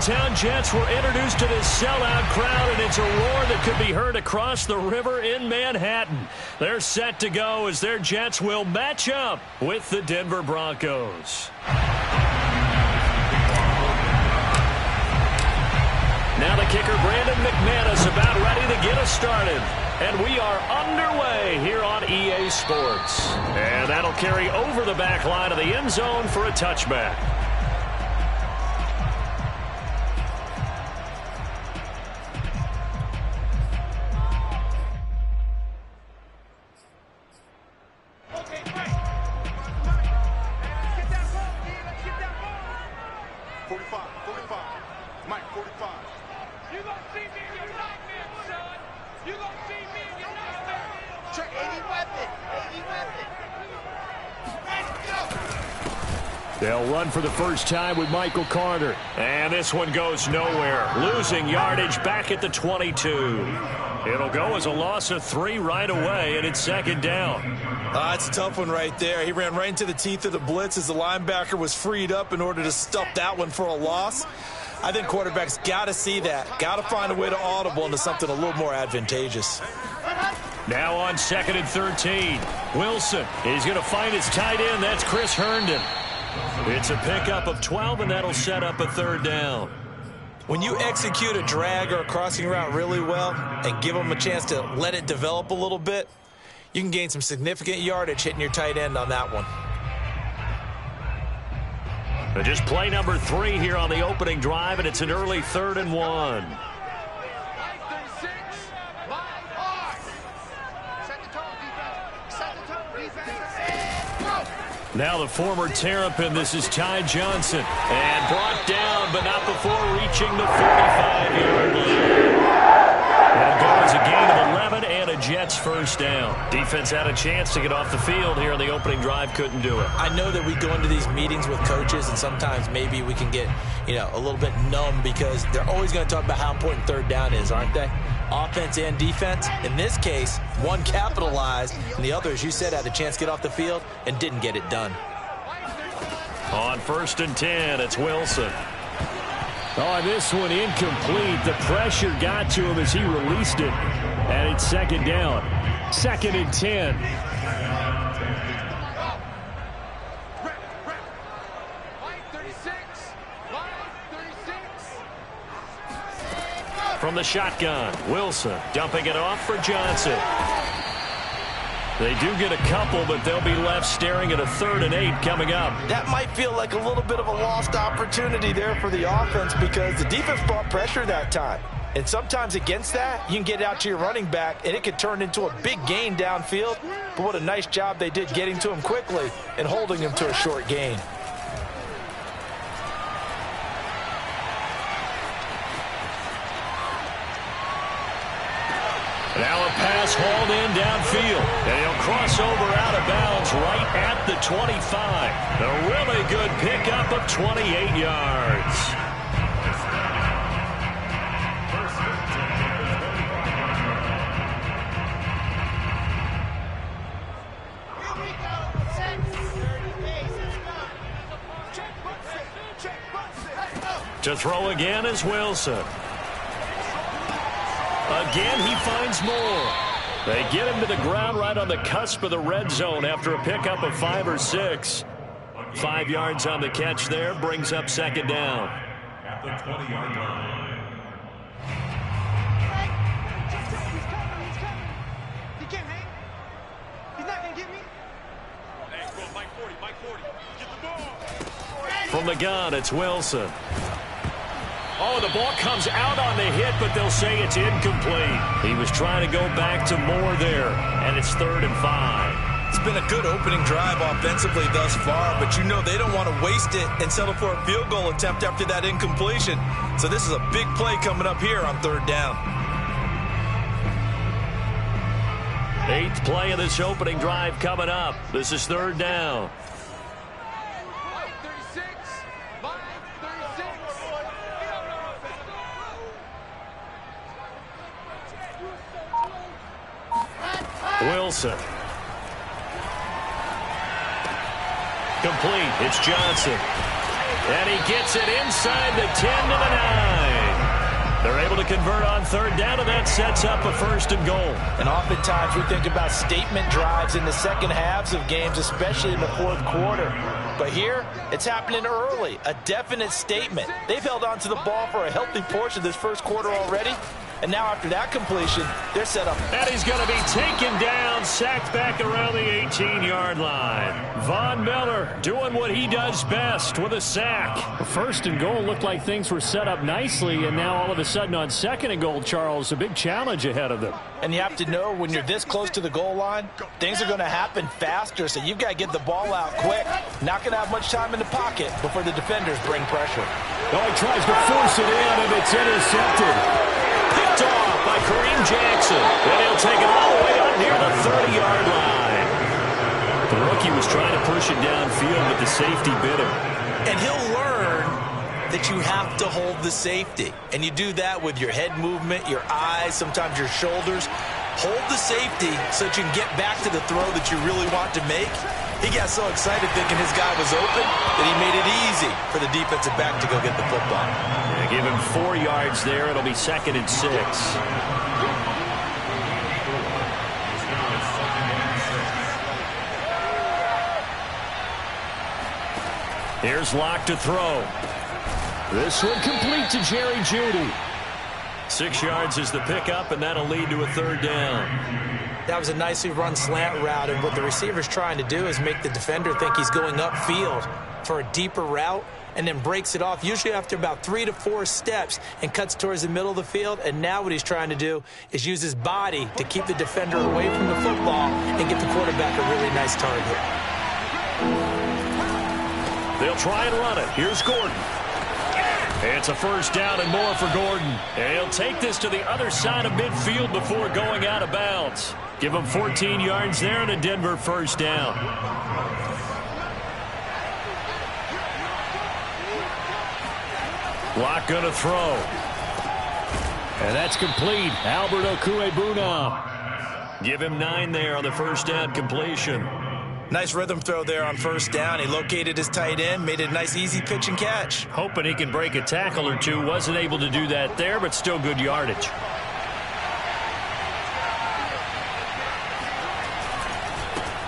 Town Jets were introduced to this sellout crowd, and it's a roar that could be heard across the river in Manhattan. They're set to go as their Jets will match up with the Denver Broncos. Now the kicker, Brandon McManus, about ready to get us started. And we are underway here on EA Sports. And that'll carry over the back line of the end zone for a touchback. They'll run for the first time with Michael Carter. And this one goes nowhere. Losing yardage back at the 22. It'll go as a loss of 3 right away, and it's second down. It's a tough one right there. He ran right into the teeth of the blitz as the linebacker was freed up in order to stuff that one for a loss. I think quarterbacks got to see that. Got to find a way to audible into something a little more advantageous. Now on 2nd and 13. Wilson, he's going to find his tight end. That's Chris Herndon. It's a pickup of 12, and that'll set up a 3rd down. When you execute a drag or a crossing route really well and give them a chance to let it develop a little bit, you can gain some significant yardage hitting your tight end on that one. And just play number 3 here on the opening drive, and it's an early 3rd and 1. Now the former Terrapin, this is Ty Johnson. And brought down, but not before reaching the 45-yard line. It'll go as a gain of 11 and a Jets first down. Defense had a chance to get off the field here on the opening drive, couldn't do it. I know that we go into these meetings with coaches, and sometimes maybe we can get, a little bit numb because they're always going to talk about how important 3rd down is, aren't they? Offense and defense. In this case, one capitalized, and the other, as you said, had a chance to get off the field and didn't get it done. On 1st and 10, it's Wilson. Oh, this one incomplete. The pressure got to him as he released it. And it's 2nd down. 2nd and 10. From the shotgun, Wilson dumping it off for Johnson. They do get a couple, but they'll be left staring at a 3rd and 8 coming up. That might feel like a little bit of a lost opportunity there for the offense because the defense brought pressure that time. And sometimes against that, you can get out to your running back, and it could turn into a big gain downfield. But what a nice job they did getting to him quickly and holding him to a short gain. Now a pass hauled in downfield, and he'll cross over out of bounds right at the 25. A really good pickup of 28 yards. To throw again is Wilson. Again, he finds more. They get him to the ground right on the cusp of the red zone after a pickup of 5 or 6. 5 yards on the catch there, brings up 2nd down. At the 20-yard line. He can't hang. He's not going to get me. Hey, bro, Mike 40. Get the ball. From the gun, it's Wilson. Oh, the ball comes out on the hit, but they'll say it's incomplete. He was trying to go back to Moore there, and it's 3rd and 5. It's been a good opening drive offensively thus far, but they don't want to waste it and settle for a field goal attempt after that incompletion. So this is a big play coming up here on 3rd down. 8th play of this opening drive coming up. This is 3rd down. Wilson. Complete. It's Johnson. And he gets it inside the 10 to the 9. They're able to convert on third down, and that sets up a first and goal. And oftentimes we think about statement drives in the second halves of games, especially in the fourth quarter. But here, it's happening early, a definite statement. They've held on to the ball for a healthy portion of this first quarter already. And now after that completion, they're set up. And he's going to be taken down, sacked back around the 18-yard line. Von Miller doing what he does best with a sack. First and goal looked like things were set up nicely, and now all of a sudden on second and goal, Charles, a big challenge ahead of them. And you have to know when you're this close to the goal line, things are going to happen faster, so you've got to get the ball out quick. Not going to have much time in the pocket before the defenders bring pressure. Oh, he tries to force it in, and it's intercepted. Picked off by Kareem Jackson. And he'll take it all the way up near the 30-yard line. The rookie was trying to push it downfield, but the safety bit him. And he'll learn that you have to hold the safety. And you do that with your head movement, your eyes, sometimes your shoulders. Hold the safety so that you can get back to the throw that you really want to make. He got so excited thinking his guy was open that he made it easy for the defensive back to go get the football. Yeah, give him 4 yards there. It'll be 2nd and 6. Here's Locke to throw. This one complete to Jerry Jeudy. 6 yards is the pickup, and that'll lead to a third down. That was a nicely run slant route, and what the receiver's trying to do is make the defender think he's going upfield for a deeper route and then breaks it off, usually after about 3 to 4 steps, and cuts towards the middle of the field. And now what he's trying to do is use his body to keep the defender away from the football and get the quarterback a really nice target. They'll try and run it. Here's Gordon. It's a first down and more for Gordon. And he'll take this to the other side of midfield before going out of bounds. Give him 14 yards there and a Denver first down. Locke going to throw. And that's complete. Albert Okuebuna. Give him 9 there on the first down completion. Nice rhythm throw there on first down. He located his tight end, made it a nice easy pitch and catch. Hoping he can break a tackle or two. Wasn't able to do that there, but still good yardage.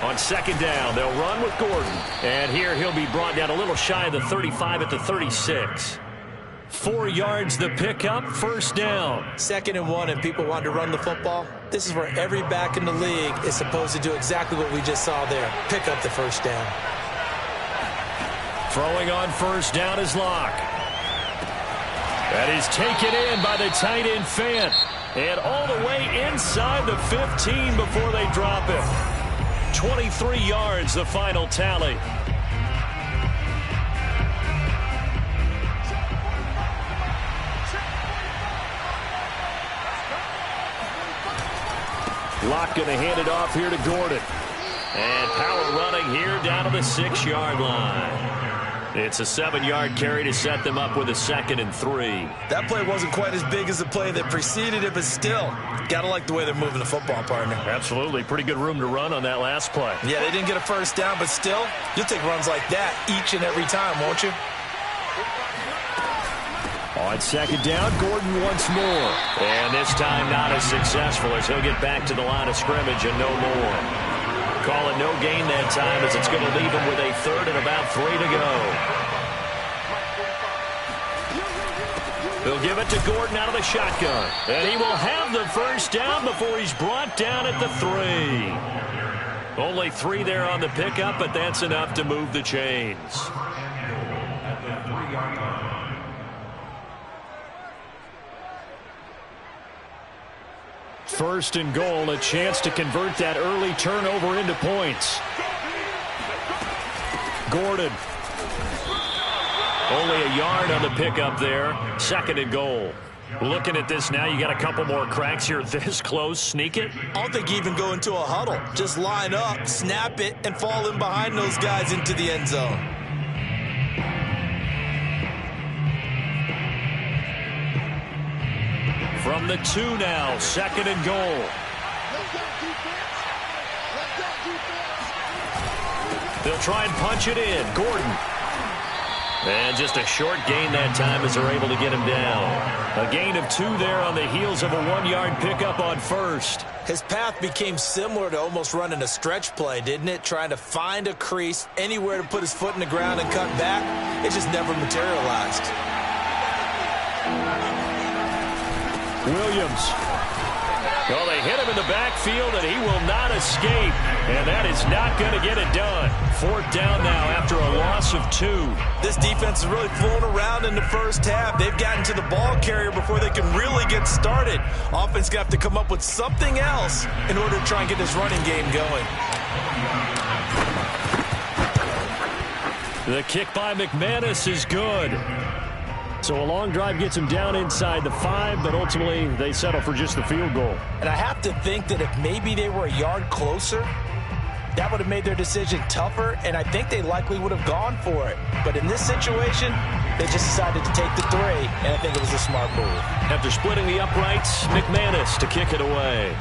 On second down, they'll run with Gordon. And here he'll be brought down a little shy of the 35 at the 36. 4 yards the pickup, first down. 2nd and 1, and people want to run the football. This is where every back in the league is supposed to do exactly what we just saw there. Pick up the first down. Throwing on first down is Locke. That is taken in by the tight end Fant. And all the way inside the 15 before they drop him. 23 yards the final tally. Locke going to hand it off here to Gordon. And power running here down to the 6-yard line. It's a 7-yard carry to set them up with a 2nd and 3. That play wasn't quite as big as the play that preceded it, but still, got to like the way they're moving the football, partner. Absolutely. Pretty good room to run on that last play. Yeah, they didn't get a first down, but still, you'll take runs like that each and every time, won't you? On second down, Gordon once more. And this time not as successful as he'll get back to the line of scrimmage and no more. Call it no gain that time as it's going to leave him with a 3rd and about 3 to go. They'll give it to Gordon out of the shotgun. And he will have the first down before he's brought down at the 3. Only 3 there on the pickup, but that's enough to move the chains. First and goal, a chance to convert that early turnover into points. Gordon. Only a yard on the pickup there. 2nd and goal. Looking at this now, you got a couple more cracks here this close. Sneak it? I don't think you even go into a huddle. Just line up, snap it, and fall in behind those guys into the end zone. From the 2 now, 2nd and goal. They'll try and punch it in. Gordon. And just a short gain that time as they're able to get him down. A gain of 2 there on the heels of a 1-yard pickup on first. His path became similar to almost running a stretch play, didn't it? Trying to find a crease, anywhere to put his foot in the ground and cut back. It just never materialized. Williams. Well, they hit him in the backfield, and he will not escape. And that is not going to get it done. 4th down now after a loss of 2. This defense is really fooling around in the first half. They've gotten to the ball carrier before they can really get started. Offense going to have to come up with something else in order to try and get this running game going. The kick by McManus is good. So a long drive gets him down inside the 5, but ultimately they settle for just the field goal. And I have to think that if maybe they were a yard closer, that would have made their decision tougher, and I think they likely would have gone for it. But in this situation, they just decided to take the 3, and I think it was a smart move. After splitting the uprights, McManus to kick it away.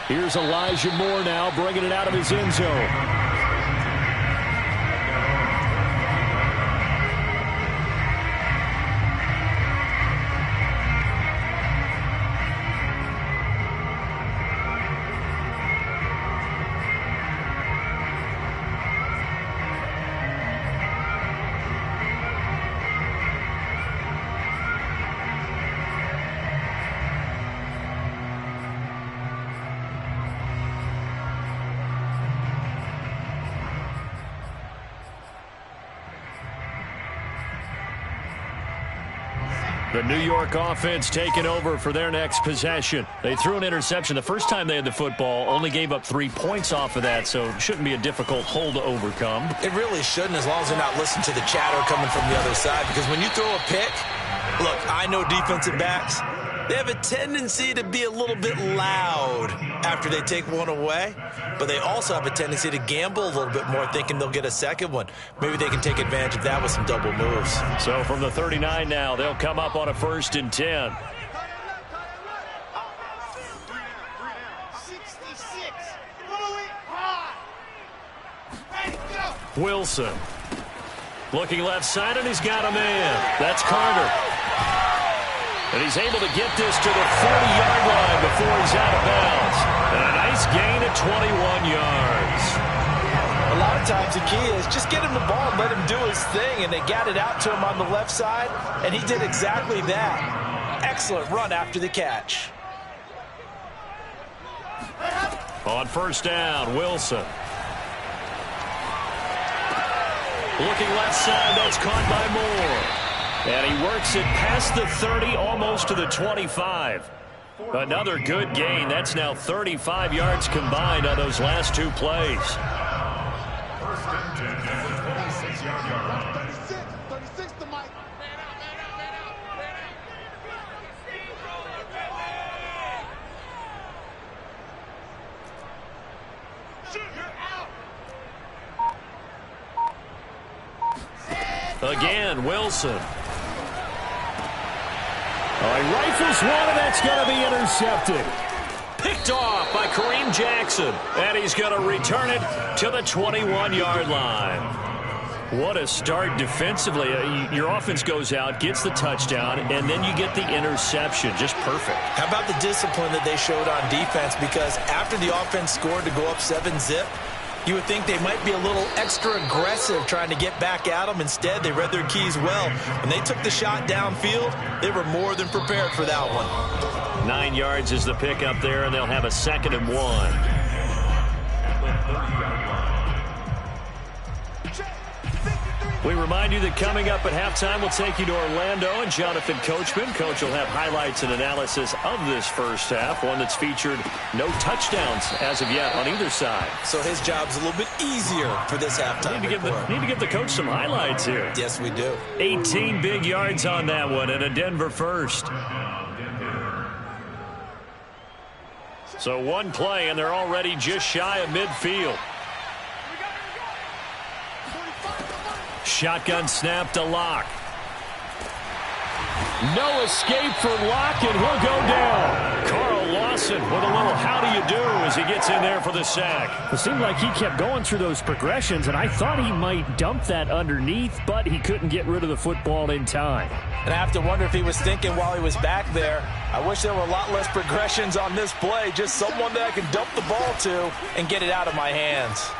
Here's Elijah Moore now bringing it out of his end zone. The New York offense taking over for their next possession. They threw an interception the first time they had the football, only gave up 3 points off of that, so it shouldn't be a difficult hole to overcome. It really shouldn't, as long as they're not listening to the chatter coming from the other side, because when you throw a pick, look, I know defensive backs, they have a tendency to be a little bit loud after they take one away, but they also have a tendency to gamble a little bit more, thinking they'll get a second one. Maybe they can take advantage of that with some double moves. So from the 39 now, they'll come up on a 1st and 10. 66. Throw it high. Hey, go. Wilson. Looking left side, and he's got a man. That's Carter. And he's able to get this to the 40-yard line before he's out of bounds. And a nice gain of 21 yards. A lot of times the key is just get him the ball and let him do his thing, and they got it out to him on the left side, and he did exactly that. Excellent run after the catch. On 1st down, Wilson. Looking left side, that's caught by Moore. And he works it past the 30, almost to the 25. Another good gain. That's now 35 yards combined on those last 2 plays. 36 to Mike. Again, Wilson. He rifles one, and that's going to be intercepted. Picked off by Kareem Jackson. And he's going to return it to the 21-yard line. What a start defensively. Your offense goes out, gets the touchdown, and then you get the interception. Just perfect. How about the discipline that they showed on defense? Because after the offense scored to go up 7-zip, you would think they might be a little extra aggressive trying to get back at them. Instead, they read their keys well. When they took the shot downfield, they were more than prepared for that one. 9 yards is the pickup there, and they'll have a 2nd and 1. We remind you that coming up at halftime, we'll take you to Orlando and Jonathan Coachman. Coach will have highlights and analysis of this first half, one that's featured no touchdowns as of yet on either side. So his job's a little bit easier for this halftime. Need to give the coach some highlights here. Yes, we do. 18 big yards on that one and a Denver first. So one play, and they're already just shy of midfield. Shotgun snap to Locke. No escape for Locke, and he'll go down. Carl Locke Johnson with a little how do you do as he gets in there for the sack. It seemed like he kept going through those progressions, and I thought he might dump that underneath, but he couldn't get rid of the football in time. And I have to wonder if he was thinking while he was back there, I wish there were a lot less progressions on this play, just someone that I can dump the ball to and get it out of my hands.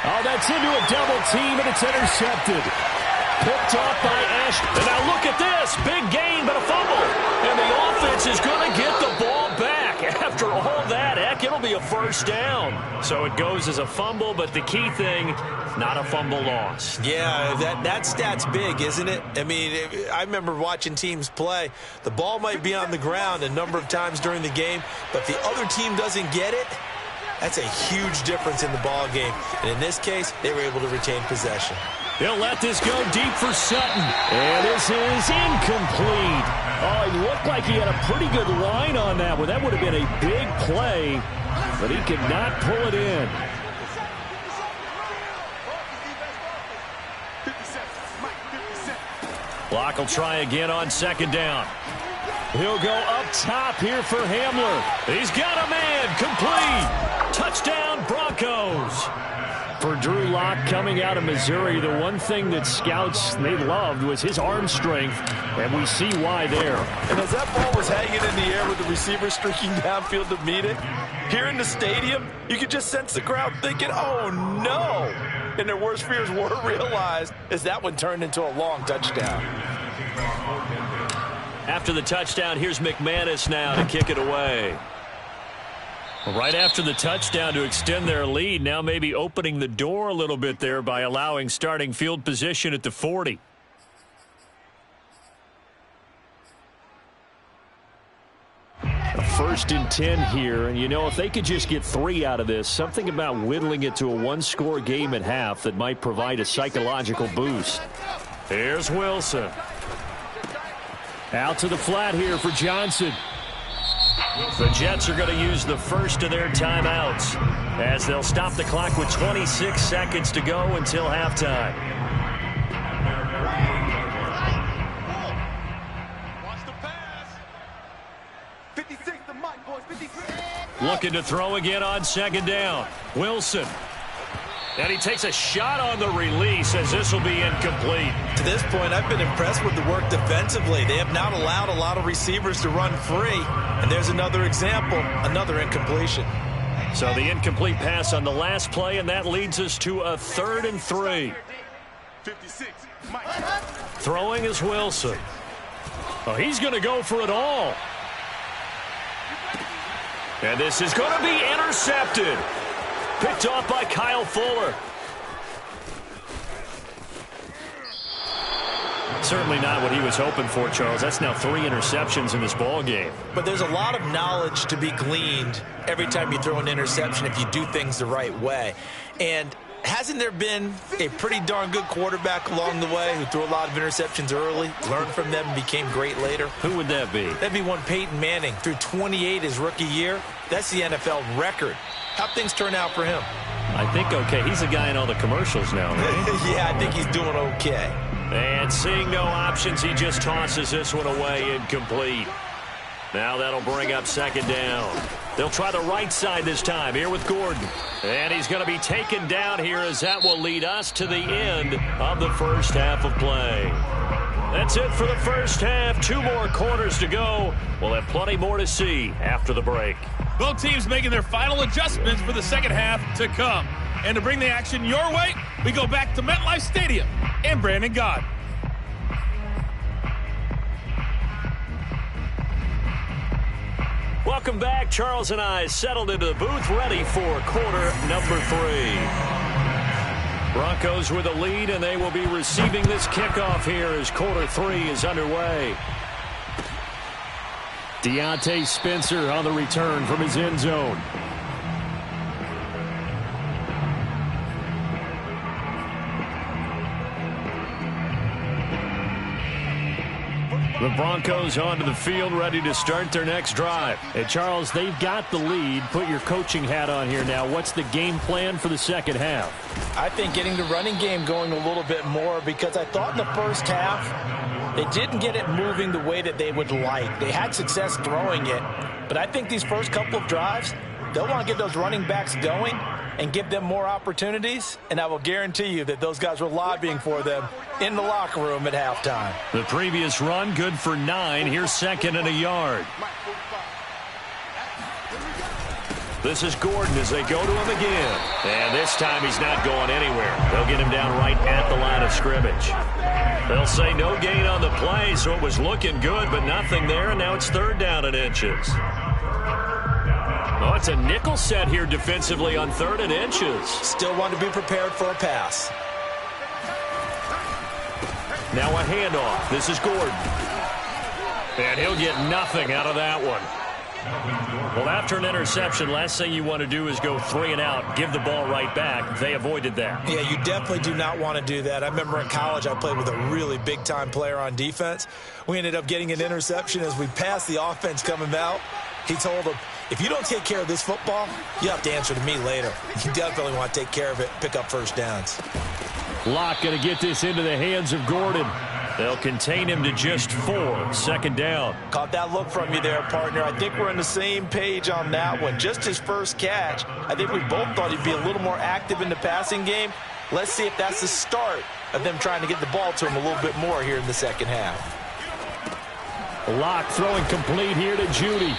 Oh, that's into a double team, and it's intercepted. Picked off by Ash. And now look at this. Big gain, but a fumble. And the offense is going to get the ball back. After all that, heck, it'll be a first down. So it goes as a fumble, but the key thing, not a fumble loss. Yeah, that stat's big, isn't it? I mean, I remember watching teams play. The ball might be on the ground a number of times during the game, but if the other team doesn't get it, that's a huge difference in the ball game. And in this case, they were able to retain possession. They'll let this go deep for Sutton. And this is incomplete. Oh, it looked like he had a pretty good line on that one. That would have been a big play, but he could not pull it in. Block will try again on second down. He'll go up top here for Hamler. He's got a man. Complete. Touchdown, Broncos. For Drew Lock coming out of Missouri, the one thing that scouts they loved was his arm strength, and we see why there. And as that ball was hanging in the air with the receiver streaking downfield to meet it, here in the stadium, you could just sense the crowd thinking, oh, no. And their worst fears were realized as that one turned into a long touchdown. After the touchdown, here's McManus now to kick it away. Right after the touchdown to extend their lead, now maybe opening the door a little bit there by allowing starting field position at the 40. A 1st and 10 here, and you know, if they could just get 3 out of this, something about whittling it to a one-score game at half that might provide a psychological boost. Here's Wilson. Out to the flat here for Johnson. The Jets are going to use the first of their timeouts as they'll stop the clock with 26 seconds to go until halftime. Watch the pass. 56, the mic, boys, 56. Looking to throw again on second down. Wilson. And he takes a shot on the release as this will be incomplete. To this point, I've been impressed with the work defensively. They have not allowed a lot of receivers to run free. And there's another example, another incompletion. So the incomplete pass on the last play, and that leads us to a 3rd and 3. 56, Mike. Throwing is Wilson. Oh, he's going to go for it all. And this is going to be intercepted. Picked off by Kyle Fuller. Certainly not what he was hoping for, Charles. That's now 3 interceptions in this ball game. But there's a lot of knowledge to be gleaned every time you throw an interception if you do things the right way. And hasn't there been a pretty darn good quarterback along the way who threw a lot of interceptions early, learned from them, and became great later? Who would that be? That'd be one Peyton Manning. Threw 28 his rookie year. That's the NFL record. How'd things turn out for him? I think okay. He's a guy in all the commercials now, right? Yeah, I think he's doing okay. And seeing no options, he just tosses this one away incomplete. Now that'll bring up second down. They'll try the right side this time here with Gordon. And he's going to be taken down here as that will lead us to the end of the first half of play. That's it for the first half. 2 more quarters to go. We'll have plenty more to see after the break. Both teams making their final adjustments for the second half to come. And to bring the action your way, we go back to MetLife Stadium and Brandon Gott. Welcome back. Charles and I settled into the booth, ready for quarter number 3. Broncos with a lead, and they will be receiving this kickoff here as quarter 3 is underway. Deontay Spencer on the return from his end zone. The Broncos onto the field, ready to start their next drive. Hey, Charles, they've got the lead. Put your coaching hat on here now. What's the game plan for the second half? I think getting the running game going a little bit more, because I thought in the first half They didn't get it moving the way that they would like. They had success throwing it, but I think these first couple of drives, they'll want to get those running backs going and give them more opportunities, and I will guarantee you that those guys were lobbying for them in the locker room at halftime. The previous run, good for 9. Here's 2nd and a yard. This is Gordon as they go to him again. And this time he's not going anywhere. They'll get him down right at the line of scrimmage. They'll say no gain on the play, so it was looking good, but nothing there, and now it's 3rd down and inches. Oh, it's a nickel set here defensively on 3rd and inches. Still want to be prepared for a pass. Now a handoff. This is Gordon. And he'll get nothing out of that one. Well, after an interception, last thing you want to do is go 3 and out, give the ball right back. They avoided that. Yeah, you definitely do not want to do that. I remember in college I played with a really big-time player on defense. We ended up getting an interception as we passed the offense coming out. He told him, if you don't take care of this football, you have to answer to me later. You definitely want to take care of it, pick up first downs. Locke going to get this into the hands of Gordon. They'll contain him to just 4. 2nd down. Caught that look from you there, partner. I think we're on the same page on that one. Just his first catch. I think we both thought he'd be a little more active in the passing game. Let's see if that's the start of them trying to get the ball to him a little bit more here in the second half. Locke throwing complete here to Judy.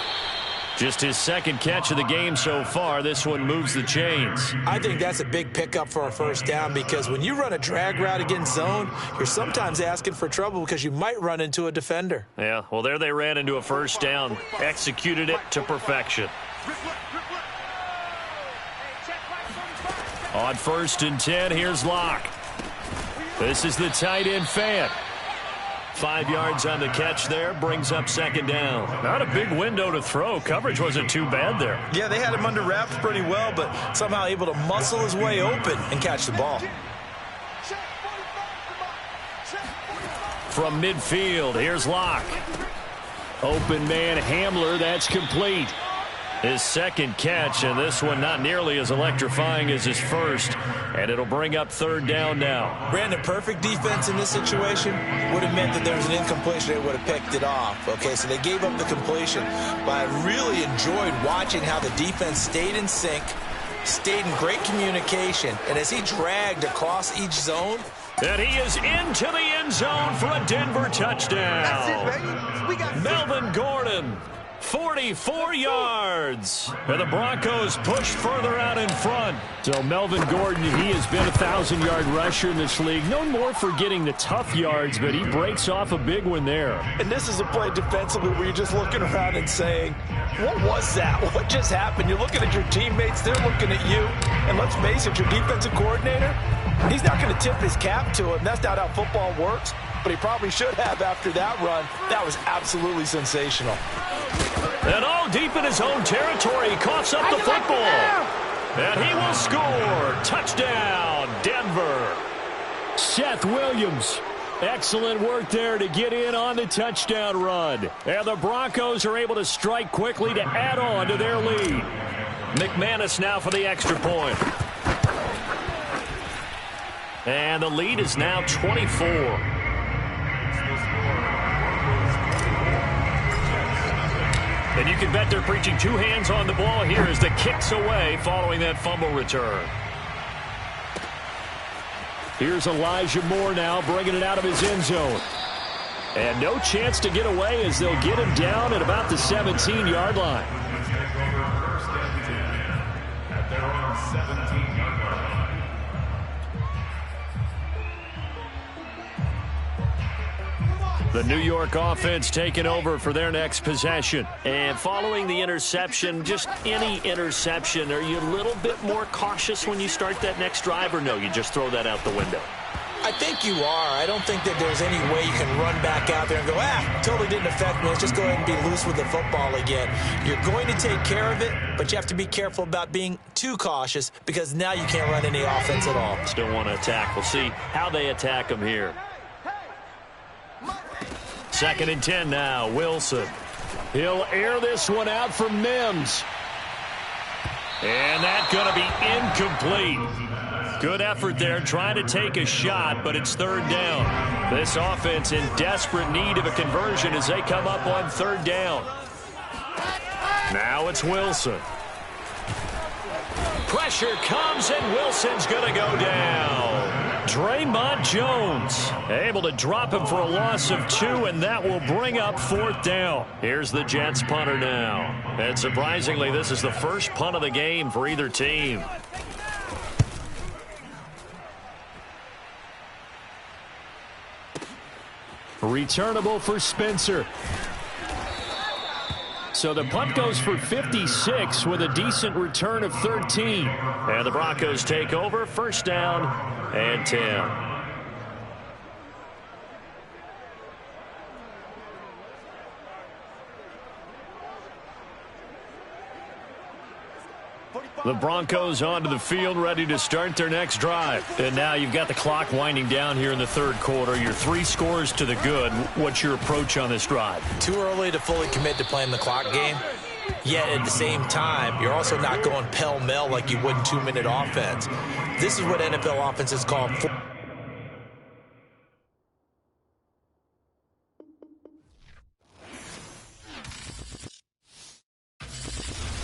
Just his 2nd catch of the game so far. This one moves the chains. I think that's a big pickup for a first down because when you run a drag route against zone, you're sometimes asking for trouble because you might run into a defender. Yeah, well, there they ran into a first down. Executed it to perfection. On 1st and 10, here's Locke. This is the tight end fan. 5 yards on the catch there, brings up 2nd down. Not a big window to throw. Coverage wasn't too bad there. Yeah, they had him under wraps pretty well, but somehow able to muscle his way open and catch the ball. From midfield, here's Locke. Open man Hamler, that's complete. His 2nd catch, and this one not nearly as electrifying as his first. And it'll bring up 3rd down now. Brandon, perfect defense in this situation would have meant that there was an incompletion. They would have picked it off. Okay, so they gave up the completion. But I really enjoyed watching how the defense stayed in sync, stayed in great communication, and as he dragged across each zone. And he is into the end zone for a Denver touchdown. That's it, baby. We got Melvin Gordon. 44 yards. And the Broncos push further out in front. So Melvin Gordon, he has been a 1,000-yard rusher in this league. Known more for getting the tough yards, but he breaks off a big one there. And this is a play defensively where you're just looking around and saying, what was that? What just happened? You're looking at your teammates. They're looking at you. And let's face it, your defensive coordinator, he's not going to tip his cap to him. That's not how football works. But he probably should have after that run. That was absolutely sensational. And all deep in his own territory, he coughs up the football. And he will score. Touchdown, Denver. Seth Williams. Excellent work there to get in on the touchdown run. And the Broncos are able to strike quickly to add on to their lead. McManus now for the extra point. And the lead is now 24. And you can bet they're preaching 2 hands on the ball here as the kick's away following that fumble return. Here's Elijah Moore now bringing it out of his end zone. And no chance to get away as they'll get him down at about the 17-yard line. The New York offense taking over for their next possession. And following the interception, just any interception, are you a little bit more cautious when you start that next drive, or no, you just throw that out the window? I think you are. I don't think that there's any way you can run back out there and go, totally didn't affect me. Let's just go ahead and be loose with the football again. You're going to take care of it, but you have to be careful about being too cautious because now you can't run any offense at all. Still want to attack. We'll see how they attack them here. 2nd and 10 now, Wilson. He'll air this one out for Mims. And that's going to be incomplete. Good effort there, trying to take a shot, but it's third down. This offense in desperate need of a conversion as they come up on third down. Now it's Wilson. Pressure comes, and Wilson's going to go down. Draymond Jones able to drop him for a loss of 2, and that will bring up fourth down. Here's the Jets punter now. And surprisingly, this is the first punt of the game for either team. Returnable for Spencer. So the punt goes for 56 with a decent return of 13. And the Broncos take over, first down and 10. The Broncos onto the field, ready to start their next drive. And now you've got the clock winding down here in the third quarter. You're 3 scores to the good. What's your approach on this drive? Too early to fully commit to playing the clock game. Yet at the same time, you're also not going pell-mell like you would in 2-minute offense. This is what NFL offenses call